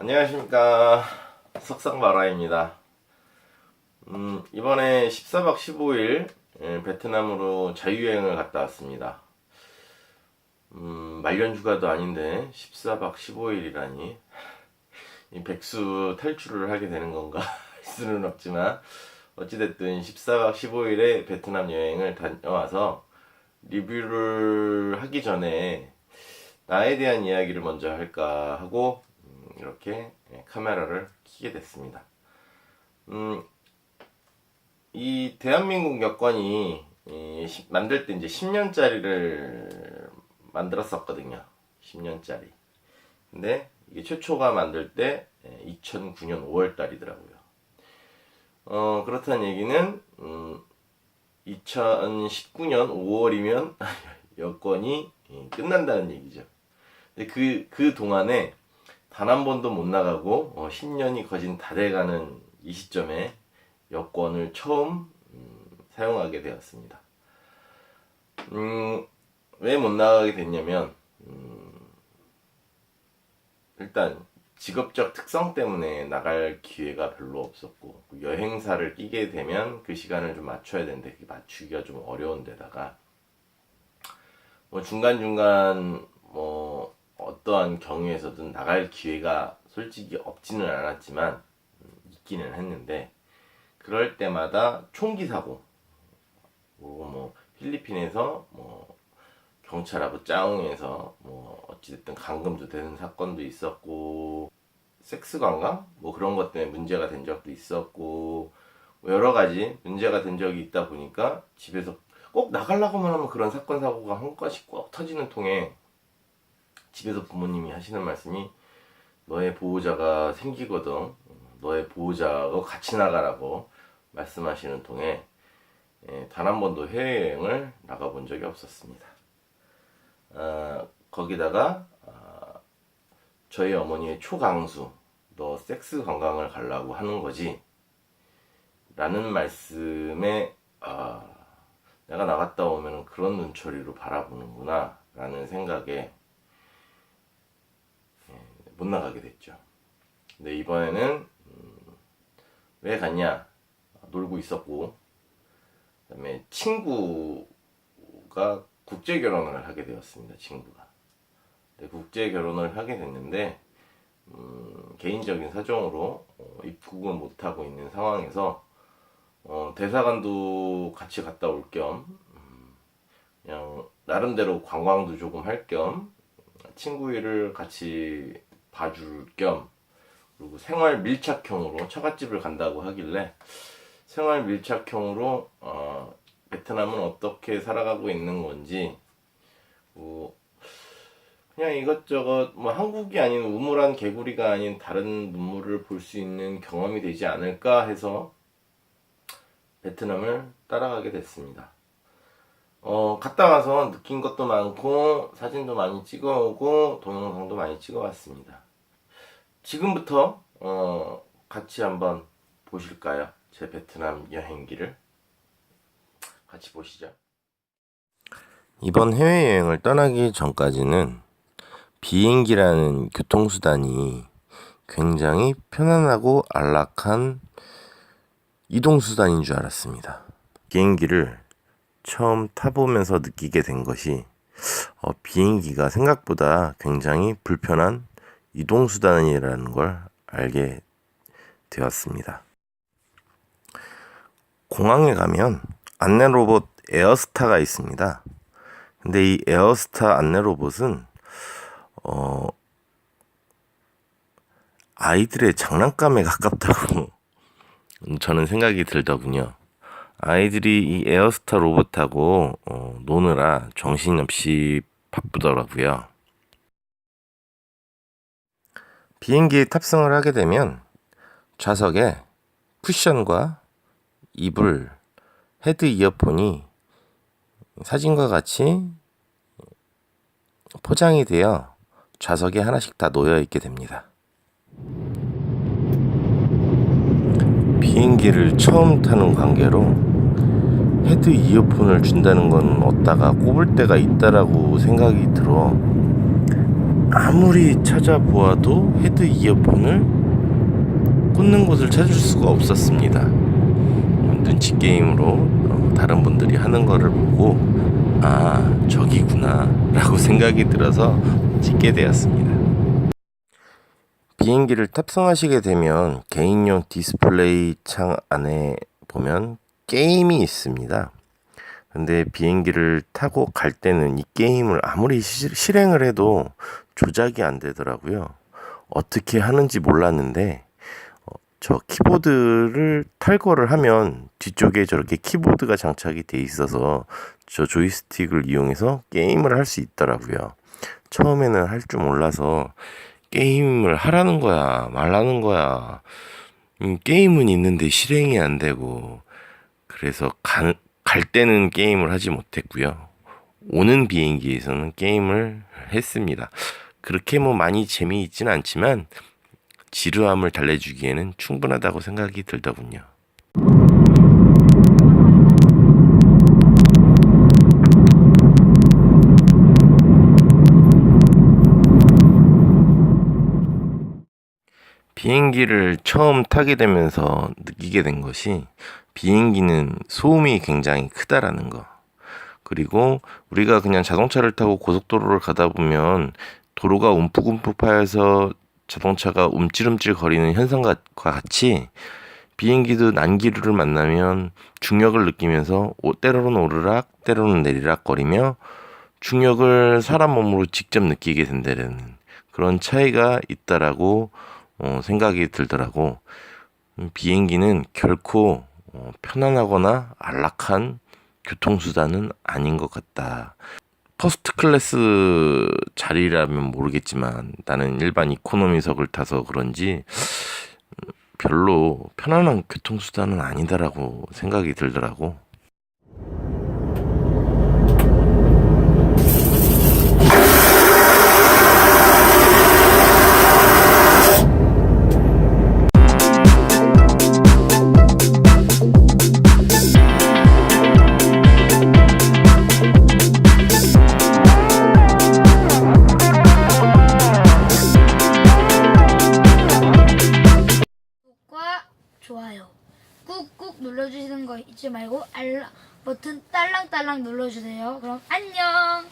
안녕하십니까, 석상마라입니다. 이번에 14박 15일 베트남으로 자유여행을 갔다 왔습니다. 말년휴가도 아닌데 14박 15일이라니 이 백수 탈출을 하게 되는 건가 할 수는 없지만, 어찌됐든 14박 15일의 베트남 여행을 다녀와서 리뷰를 하기 전에 나에 대한 이야기를 먼저 할까 하고 이렇게 카메라를 켜게 됐습니다. 이 대한민국 여권이 만들 때 이제 10년짜리를 만들었었거든요. 10년짜리. 근데 이게 최초가 만들 때 2009년 5월 달이더라고요. 그렇다는 얘기는 2019년 5월이면 여권이 끝난다는 얘기죠. 근데 그 동안에 단 한 번도 못 나가고 10년이 거진 다 돼가는 이 시점에 여권을 처음 사용하게 되었습니다. 왜 못 나가게 됐냐면, 일단 직업적 특성 때문에 나갈 기회가 별로 없었고, 여행사를 끼게 되면 그 시간을 좀 맞춰야 되는데 그게 맞추기가 좀 어려운 데다가 중간중간 어떠한 경우에서든 나갈 기회가 솔직히 없지는 않았지만 있기는 했는데, 그럴 때마다 총기 사고, 필리핀에서 경찰하고 짜웅해서 어찌됐든 감금도 되는 사건도 있었고, 섹스 관광 그런 것 때문에 문제가 된 적도 있었고, 여러 가지 문제가 된 적이 있다 보니까 집에서 꼭 나가려고만 하면 그런 사건 사고가 한 건씩 꼭 터지는 통에, 집에서 부모님이 하시는 말씀이 너의 보호자가 생기거든, 너의 보호자하고 같이 나가라고 말씀하시는 통에 단 한 번도 해외여행을 나가본 적이 없었습니다. 거기다가 저희 어머니의 초강수, 너 섹스 관광을 가려고 하는 거지 라는 말씀에 내가 나갔다 오면 그런 눈초리로 바라보는구나 라는 생각에 못 나가게 됐죠. 근데 이번에는 왜 갔냐, 놀고 있었고, 그 다음에 친구가 국제 결혼을 하게 되었습니다. 친구가. 네, 국제 결혼을 하게 됐는데 개인적인 사정으로 입국을 못하고 있는 상황에서 대사관도 같이 갔다 올 겸 그냥 나름대로 관광도 조금 할 겸 친구 일을 같이 봐줄 겸, 그리고 생활 밀착형으로 처갓집을 간다고 하길래 생활 밀착형으로 베트남은 어떻게 살아가고 있는 건지, 그냥 이것저것 한국이 아닌 우물안 개구리가 아닌 다른 문물을 볼 수 있는 경험이 되지 않을까 해서 베트남을 따라가게 됐습니다. 갔다 와서 느낀 것도 많고 사진도 많이 찍어오고 동영상도 많이 찍어왔습니다. 지금부터 같이 한번 보실까요? 제 베트남 여행기를 같이 보시죠. 이번 해외여행을 떠나기 전까지는 비행기라는 교통수단이 굉장히 편안하고 안락한 이동수단인 줄 알았습니다. 비행기를 처음 타보면서 느끼게 된 것이 비행기가 생각보다 굉장히 불편한 이동수단이라는 걸 알게 되었습니다. 공항에 가면 안내 로봇 에어스타가 있습니다. 근데 이 에어스타 안내 로봇은 아이들의 장난감에 가깝다고 저는 생각이 들더군요. 아이들이 이 에어스타 로봇하고 노느라 정신없이 바쁘더라고요. 비행기에 탑승을 하게 되면 좌석에 쿠션과 이불, 헤드 이어폰이 사진과 같이 포장이 되어 좌석에 하나씩 다 놓여 있게 됩니다. 비행기를 처음 타는 관계로 헤드 이어폰을 준다는 건 어디다가 꼽을 때가 있다라고 생각이 들어 아무리 찾아보아도 헤드 이어폰을 꽂는 곳을 찾을 수가 없었습니다. 눈치 게임으로 다른 분들이 하는 거를 보고 아 저기구나 라고 생각이 들어서 찍게 되었습니다. 비행기를 탑승하시게 되면 개인용 디스플레이 창 안에 보면 게임이 있습니다. 근데 비행기를 타고 갈 때는 이 게임을 아무리 실행을 해도 조작이 안 되더라고요. 어떻게 하는지 몰랐는데 저 키보드를 탈거를 하면 뒤쪽에 저렇게 키보드가 장착이 돼 있어서 저 조이스틱을 이용해서 게임을 할 수 있더라고요. 처음에는 할 줄 몰라서 게임을 하라는 거야 말라는 거야, 게임은 있는데 실행이 안 되고, 그래서 갈 때는 게임을 하지 못했고요. 오는 비행기에서는 게임을 했습니다. 그렇게 뭐 많이 재미있진 않지만 지루함을 달래주기에는 충분하다고 생각이 들더군요. 비행기를 처음 타게 되면서 느끼게 된 것이 비행기는 소음이 굉장히 크다라는 거. 그리고 우리가 그냥 자동차를 타고 고속도로를 가다 보면 도로가 움푹움푹 파여서 자동차가 움찔움찔 거리는 현상과 같이 비행기도 난기류를 만나면 중력을 느끼면서 때로는 오르락 때로는 내리락 거리며 중력을 사람 몸으로 직접 느끼게 된다는 그런 차이가 있다라고 생각이 들더라고. 비행기는 결코 편안하거나 안락한 교통수단은 아닌 것 같다. 퍼스트 클래스 자리라면 모르겠지만 나는 일반 이코노미석을 타서 그런지 별로 편안한 교통수단은 아니다라고 생각이 들더라고. 구독과 좋아요 꾹꾹 눌러주시는 거 잊지 말고 알람 버튼 딸랑딸랑 눌러주세요. 그럼 안녕.